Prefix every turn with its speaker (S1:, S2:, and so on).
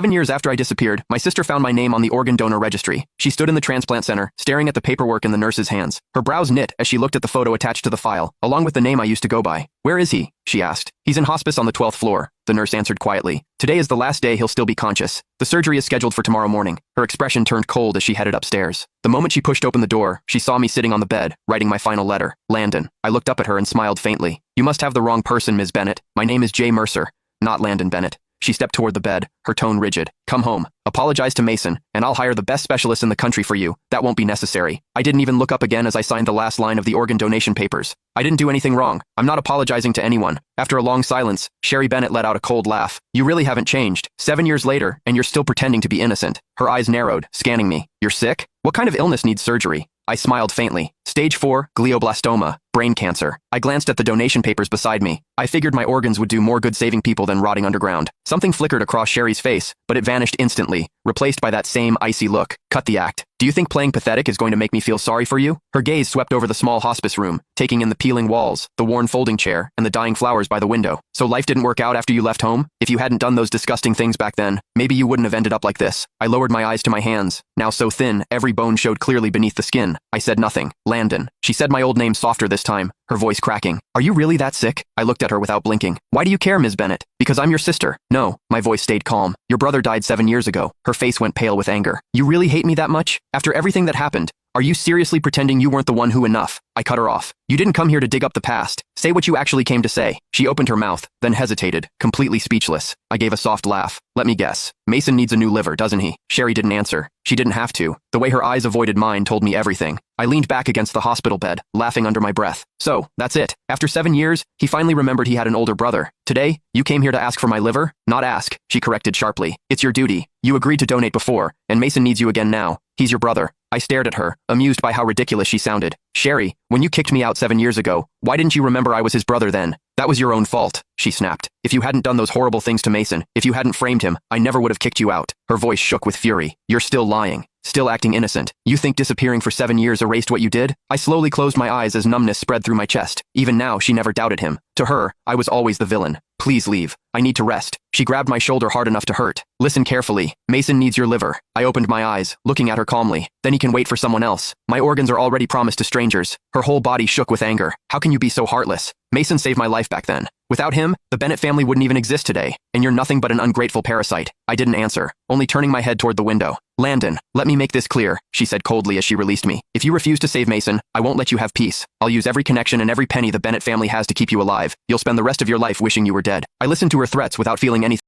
S1: 7 years after I disappeared, my sister found my name on the organ donor registry. She stood in the transplant center, staring at the paperwork in the nurse's hands. Her brows knit as she looked at the photo attached to the file, along with the name I used to go by. "Where is he?" she asked. "He's in hospice on the 12th floor," the nurse answered quietly. "Today is the last day he'll still be conscious. The surgery is scheduled for tomorrow morning." Her expression turned cold as she headed upstairs. The moment she pushed open the door, she saw me sitting on the bed, writing my final letter, Landon. I looked up at her and smiled faintly. "You must have the wrong person, Ms. Bennett. My name is Jay Mercer, not Landon Bennett." She stepped toward the bed, her tone rigid. "Come home, apologize to Mason, and I'll hire the best specialist in the country for you. That won't be necessary." I didn't even look up again as I signed the last line of the organ donation papers. I didn't do anything wrong. I'm not apologizing to anyone. After a long silence, Sherry Bennett let out a cold laugh. "You really haven't changed. 7 years later, and you're still pretending to be innocent." Her eyes narrowed, scanning me. "You're sick? What kind of illness needs surgery?" I smiled faintly. "Stage 4, glioblastoma, brain cancer." I glanced at the donation papers beside me. I figured my organs would do more good saving people than rotting underground. Something flickered across Sherry's face, but it vanished instantly, replaced by that same icy look. "Cut the act. Do you think playing pathetic is going to make me feel sorry for you?" Her gaze swept over the small hospice room, taking in the peeling walls, the worn folding chair, and the dying flowers by the window. "So life didn't work out after you left home? If you hadn't done those disgusting things back then, maybe you wouldn't have ended up like this." I lowered my eyes to my hands, now so thin, every bone showed clearly beneath the skin. I said nothing. "Landon." She said my old name softer this time, her voice cracking. "Are you really that sick?" I looked at her without blinking. "Why do you care, Ms. Bennett?" "Because I'm your sister." "No." My voice stayed calm. "Your brother died 7 years ago." Her face went pale with anger. "You really hate me that much? After everything that happened? Are you seriously pretending you weren't the one who enough?" I cut her off. "You didn't come here to dig up the past. Say what you actually came to say." She opened her mouth, then hesitated, completely speechless. I gave a soft laugh. "Let me guess. Mason needs a new liver, doesn't he?" Sherry didn't answer. She didn't have to. The way her eyes avoided mine told me everything. I leaned back against the hospital bed, laughing under my breath. "So, that's it. After 7 years, he finally remembered he had an older brother. Today, you came here to ask for my liver?" "Not ask," she corrected sharply. "It's your duty. You agreed to donate before, and Mason needs you again now. He's your brother." I stared at her, amused by how ridiculous she sounded. "Sherry, when you kicked me out 7 years ago, why didn't you remember I was his brother then?" "That was your own fault," she snapped. "If you hadn't done those horrible things to Mason, if you hadn't framed him, I never would have kicked you out." Her voice shook with fury. "You're still lying. Still acting innocent. You think disappearing for 7 years erased what you did?" I slowly closed my eyes as numbness spread through my chest. Even now, she never doubted him. To her, I was always the villain. "Please leave. I need to rest." She grabbed my shoulder hard enough to hurt. "Listen carefully. Mason needs your liver." I opened my eyes, looking at her calmly. "Then he can wait for someone else. My organs are already promised to strangers." Her whole body shook with anger. "How can you be so heartless? Mason saved my life back then. Without him, the Bennett family wouldn't even exist today, and you're nothing but an ungrateful parasite." I didn't answer, only turning my head toward the window. "Landon, let me make this clear," she said coldly as she released me. "If you refuse to save Mason, I won't let you have peace. I'll use every connection and every penny the Bennett family has to keep you alive. You'll spend the rest of your life wishing you were dead." I listened to her threats without feeling anything.